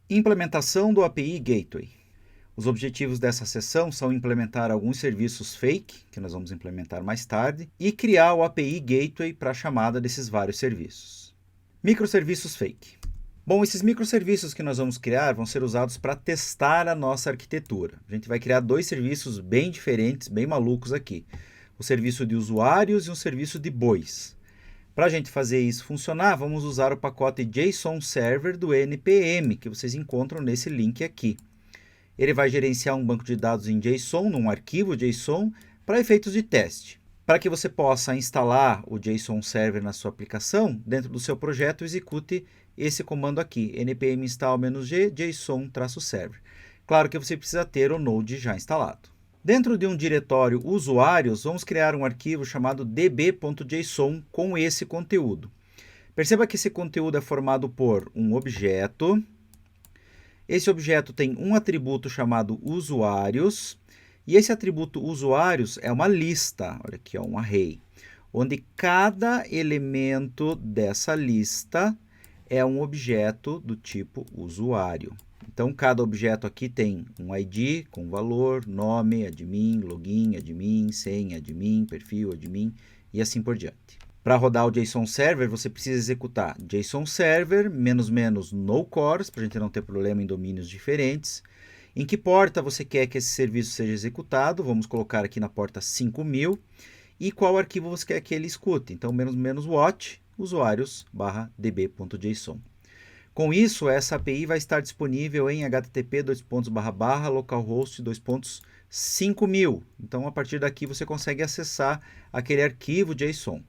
Implementação do API Gateway. Os objetivos dessa sessão são implementar alguns serviços fake, que nós vamos implementar mais tarde, e criar o API Gateway para a chamada desses vários serviços. Microserviços fake. Bom, esses microserviços que nós vamos criar vão ser usados para testar a nossa arquitetura. A gente vai criar dois serviços bem diferentes, bem malucos aqui. O serviço de usuários e um serviço de bois. Para a gente fazer isso funcionar, vamos usar o pacote JSON Server do NPM, que vocês encontram nesse link aqui. Ele vai gerenciar um banco de dados em JSON, num arquivo JSON, para efeitos de teste. Para que você possa instalar o JSON Server na sua aplicação, dentro do seu projeto, execute esse comando aqui, npm install-g json-server. Claro que você precisa ter o Node já instalado. Dentro de um diretório usuários, vamos criar um arquivo chamado db.json com esse conteúdo. Perceba que esse conteúdo é formado por um objeto. Esse objeto tem um atributo chamado usuários, e esse atributo usuários é uma lista, olha aqui, um array, onde cada elemento dessa lista é um objeto do tipo usuário. Então, cada objeto aqui tem um ID com valor, nome, admin, login, admin, senha, admin, perfil, admin e assim por diante. Para rodar o JSON Server, você precisa executar JSON Server, no cores, para a gente não ter problema em domínios diferentes. Em que porta você quer que esse serviço seja executado? Vamos colocar aqui na porta 5000. E qual arquivo você quer que ele escute? Então, --what, usuários/db.json. Com isso, essa API vai estar disponível em http://localhost:5000. Então, a partir daqui, você consegue acessar aquele arquivo JSON.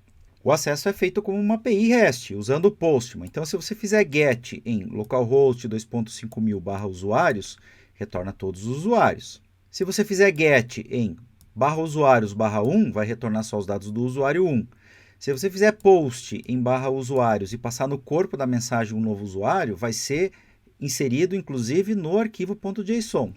O acesso é feito como uma API REST, usando o Postman. Então, se você fizer GET em localhost:5000/usuários, retorna todos os usuários. Se você fizer GET em /usuários/1, vai retornar só os dados do usuário 1. Se você fizer post em /usuários e passar no corpo da mensagem um novo usuário, vai ser inserido inclusive no arquivo .json.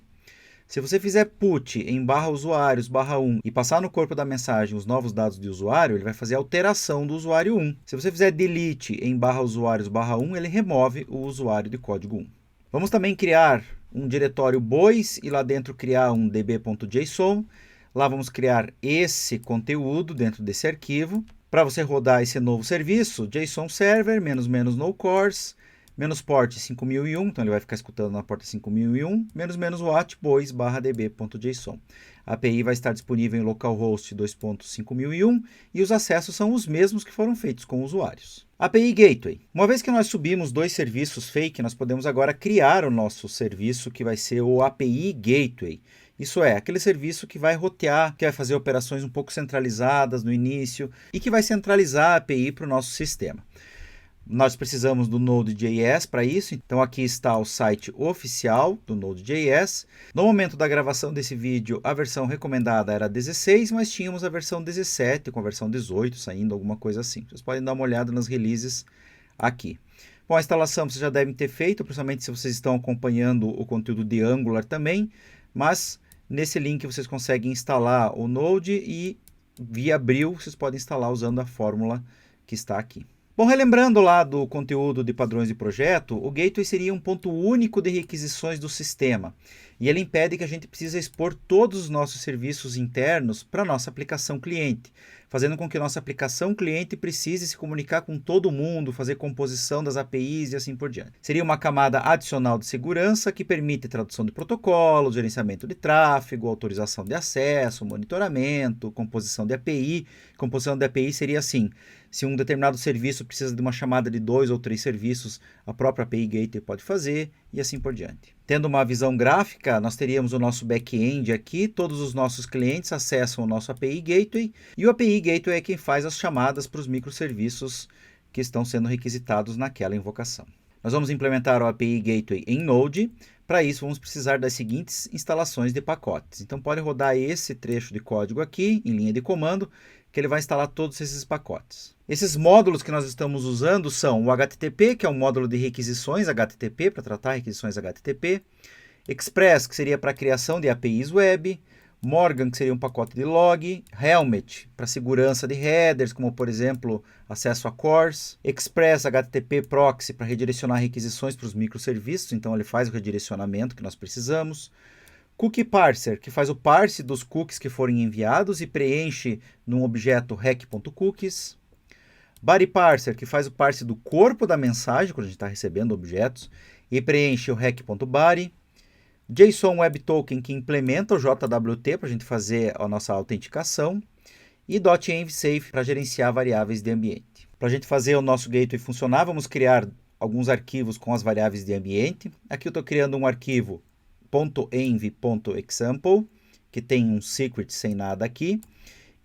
Se você fizer put em /usuários/1 e passar no corpo da mensagem os novos dados de usuário, ele vai fazer a alteração do usuário 1. Se você fizer delete em /usuários/1, ele remove o usuário de código 1. Vamos também criar um diretório bois e lá dentro criar um db.json. Lá vamos criar esse conteúdo dentro desse arquivo. Para você rodar esse novo serviço, JSON Server, --no cores, -port 5001, então ele vai ficar escutando na porta 5001, --what bois/db.json. A API vai estar disponível em localhost:5001 e os acessos são os mesmos que foram feitos com usuários. API Gateway. Uma vez que nós subimos dois serviços fake, nós podemos agora criar o nosso serviço que vai ser o API Gateway. Isso é, aquele serviço que vai rotear, que vai fazer operações um pouco centralizadas no início e que vai centralizar a API para o nosso sistema. Nós precisamos do Node.js para isso, então aqui está o site oficial do Node.js. No momento da gravação desse vídeo, a versão recomendada era 16, mas tínhamos a versão 17 com a versão 18 saindo, alguma coisa assim. Vocês podem dar uma olhada nas releases aqui. Bom, a instalação vocês já devem ter feito, principalmente se vocês estão acompanhando o conteúdo de Angular também, mas nesse link vocês conseguem instalar o Node e via Abril vocês podem instalar usando a fórmula que está aqui. Bom, relembrando lá do conteúdo de padrões de projeto, o Gateway seria um ponto único de requisições do sistema. E ele impede que a gente precise expor todos os nossos serviços internos para a nossa aplicação cliente, fazendo com que a nossa aplicação cliente precise se comunicar com todo mundo, fazer composição das APIs e assim por diante. Seria uma camada adicional de segurança que permite tradução de protocolos, gerenciamento de tráfego, autorização de acesso, monitoramento, composição de API. Composição de API seria assim: se um determinado serviço precisa de uma chamada de 2 ou 3 serviços, a própria API Gateway pode fazer e assim por diante. Tendo uma visão gráfica, nós teríamos o nosso back-end aqui, todos os nossos clientes acessam o nosso API Gateway e o API Gateway é quem faz as chamadas para os microserviços que estão sendo requisitados naquela invocação. Nós vamos implementar o API Gateway em Node. Para isso, vamos precisar das seguintes instalações de pacotes. Então, pode rodar esse trecho de código aqui, em linha de comando, que ele vai instalar todos esses pacotes. Esses módulos que nós estamos usando são o HTTP, que é um módulo de requisições HTTP, para tratar requisições HTTP. Express, que seria para a criação de APIs web. Morgan, que seria um pacote de log, Helmet, para segurança de headers, como por exemplo, acesso a cores, Express HTTP Proxy, para redirecionar requisições para os microserviços, então ele faz o redirecionamento que nós precisamos, Cookie Parser, que faz o parse dos cookies que forem enviados e preenche num objeto rec.cookies, Body Parser, que faz o parse do corpo da mensagem, quando a gente está recebendo objetos, e preenche o rec.body, JSON Web Token, que implementa o JWT para a gente fazer a nossa autenticação, e .env-safe para gerenciar variáveis de ambiente. Para a gente fazer o nosso gateway funcionar, vamos criar alguns arquivos com as variáveis de ambiente. Aqui eu estou criando um arquivo .env.example, que tem um secret sem nada aqui,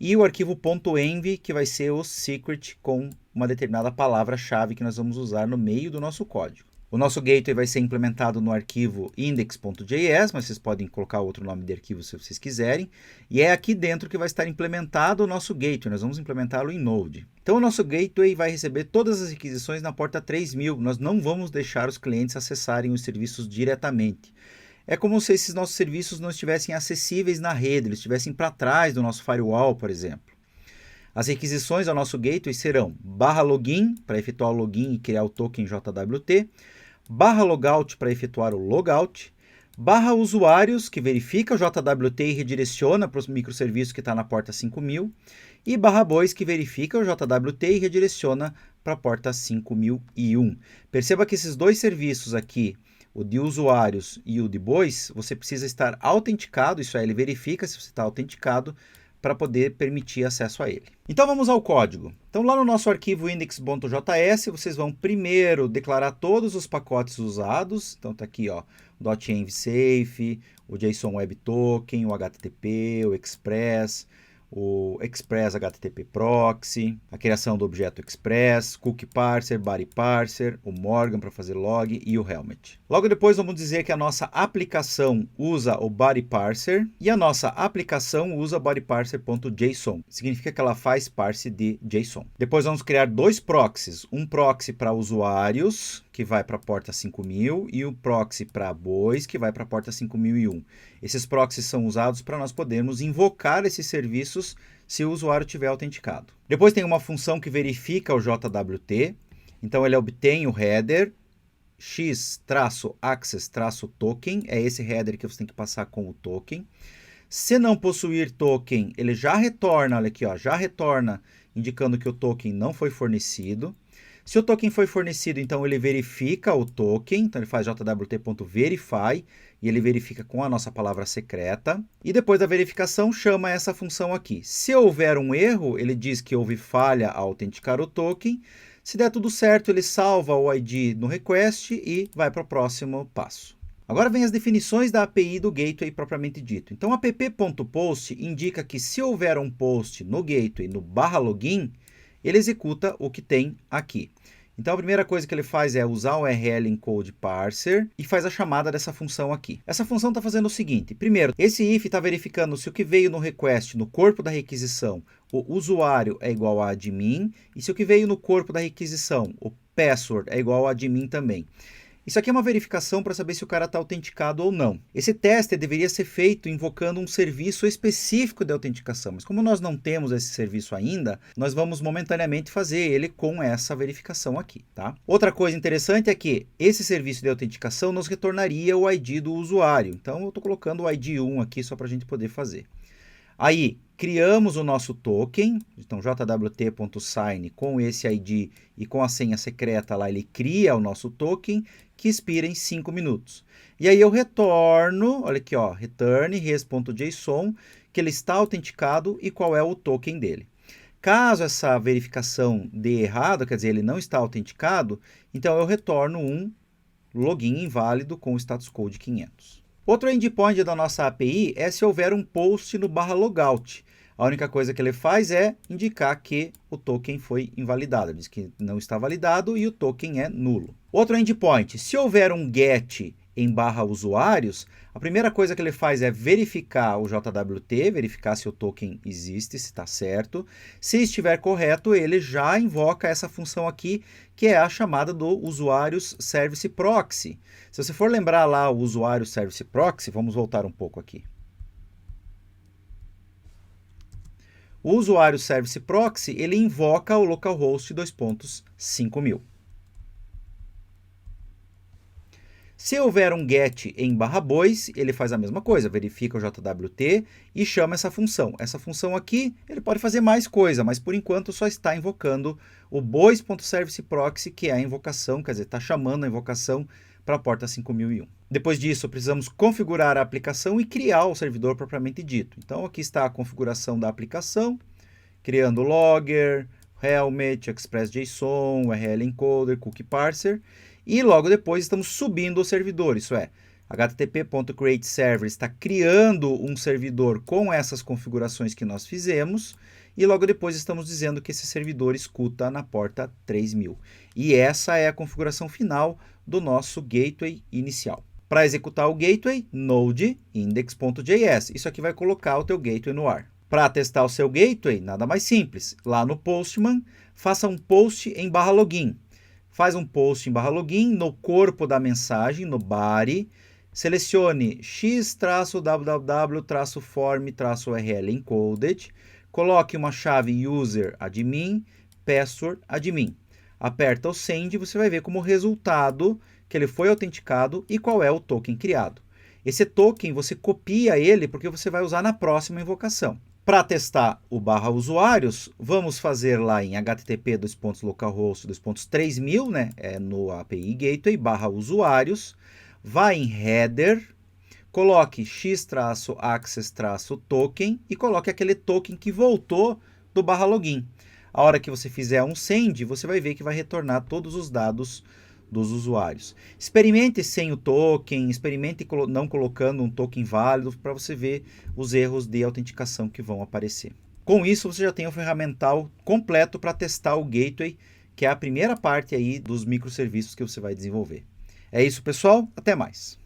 e o arquivo .env, que vai ser o secret com uma determinada palavra-chave que nós vamos usar no meio do nosso código. O nosso gateway vai ser implementado no arquivo index.js, mas vocês podem colocar outro nome de arquivo se vocês quiserem. E é aqui dentro que vai estar implementado o nosso gateway. Nós vamos implementá-lo em Node. Então, o nosso gateway vai receber todas as requisições na porta 3000. Nós não vamos deixar os clientes acessarem os serviços diretamente. É como se esses nossos serviços não estivessem acessíveis na rede, eles estivessem para trás do nosso firewall, por exemplo. As requisições ao nosso gateway serão /login, para efetuar o login e criar o token JWT, /logout para efetuar o logout, /usuários, que verifica o JWT e redireciona para os microserviços que está na porta 5000, e /bois, que verifica o JWT e redireciona para a porta 5001. Perceba que esses dois serviços aqui, o de usuários e o de bois, você precisa estar autenticado, isso é, ele verifica se você está autenticado, para poder permitir acesso a ele. Então vamos ao código. Então lá no nosso arquivo index.js, vocês vão primeiro declarar todos os pacotes usados. Então está aqui ó, o .env-safe, o JSON Web Token, o HTTP, o Express, o Express HTTP Proxy, a criação do objeto Express, Cookie Parser, Body Parser, o Morgan para fazer log e o Helmet. Logo depois vamos dizer que a nossa aplicação usa o Body Parser e a nossa aplicação usa bodyparser.json. Significa que ela faz parse de JSON. Depois vamos criar dois proxies, um proxy para usuários, que vai para a porta 5000, e o proxy para bois, que vai para a porta 5001. Esses proxies são usados para nós podermos invocar esses serviços se o usuário tiver autenticado. Depois tem uma função que verifica o JWT, então ele obtém o header x-access-token, é esse header que você tem que passar com o token. Se não possuir token, ele já retorna, olha aqui, ó, já retorna indicando que o token não foi fornecido. Se o token foi fornecido, então ele verifica o token, então ele faz jwt.verify e ele verifica com a nossa palavra secreta. E depois da verificação, chama essa função aqui. Se houver um erro, ele diz que houve falha ao autenticar o token. Se der tudo certo, ele salva o ID no request e vai para o próximo passo. Agora vem as definições da API do gateway propriamente dito. Então, app.post indica que se houver um post no gateway no /login, ele executa o que tem aqui. Então, a primeira coisa que ele faz é usar o URL encode parser e faz a chamada dessa função aqui. Essa função está fazendo o seguinte. Primeiro, esse if está verificando se o que veio no request, no corpo da requisição, o usuário é igual a admin, e se o que veio no corpo da requisição, o password, é igual a admin também. Isso aqui é uma verificação para saber se o cara está autenticado ou não. Esse teste deveria ser feito invocando um serviço específico de autenticação, mas como nós não temos esse serviço ainda, nós vamos momentaneamente fazer ele com essa verificação aqui, tá? Outra coisa interessante é que esse serviço de autenticação nos retornaria o ID do usuário. Então eu estou colocando o ID 1 aqui só para a gente poder fazer. Aí, criamos o nosso token, então jwt.sign com esse ID e com a senha secreta lá, ele cria o nosso token, que expira em 5 minutos. E aí eu retorno, olha aqui, ó, return res.json, que ele está autenticado e qual é o token dele. Caso essa verificação dê errado, quer dizer, ele não está autenticado, então eu retorno um login inválido com o status code 500. Outro endpoint da nossa API é se houver um post no /logout. A única coisa que ele faz é indicar que o token foi invalidado. Ele diz que não está validado e o token é nulo. Outro endpoint, se houver um get em /usuários, a primeira coisa que ele faz é verificar o JWT, verificar se o token existe, se está certo. Se estiver correto, ele já invoca essa função aqui, que é a chamada do usuários service proxy. Se você for lembrar lá o usuário service proxy, vamos voltar um pouco aqui. O usuário Service Proxy, ele invoca o localhost 2.5000. Se houver um get em /bois, ele faz a mesma coisa, verifica o JWT e chama essa função. Essa função aqui, ele pode fazer mais coisa, mas por enquanto só está invocando o bois.serviceproxy, que é a invocação, quer dizer, está chamando a invocação para a porta 5001. Depois disso, precisamos configurar a aplicação e criar o servidor propriamente dito. Então, aqui está a configuração da aplicação, criando logger, helmet, express.json, URL encoder, cookie parser. E logo depois estamos subindo o servidor, isso é, http.createServer está criando um servidor com essas configurações que nós fizemos, e logo depois estamos dizendo que esse servidor escuta na porta 3000. E essa é a configuração final do nosso gateway inicial. Para executar o gateway, node index.js. Isso aqui vai colocar o teu gateway no ar. Para testar o seu gateway, nada mais simples. Lá no Postman, faça um post em /login. Faz um post em /login, no corpo da mensagem, no body, selecione x-www-form-url encoded, coloque uma chave user admin, password admin. Aperta o send e você vai ver como resultado que ele foi autenticado e qual é o token criado. Esse token você copia ele porque você vai usar na próxima invocação. Para testar o /usuários, vamos fazer lá em http://localhost://3000, né? No API Gateway, /usuários, vai em header, coloque x-access-token e coloque aquele token que voltou do /login. A hora que você fizer um send, você vai ver que vai retornar todos os dados dos usuários. Experimente sem o token, experimente não colocando um token válido para você ver os erros de autenticação que vão aparecer. Com isso, você já tem um ferramental completo para testar o gateway, que é a primeira parte aí dos microserviços que você vai desenvolver. É isso, pessoal. Até mais.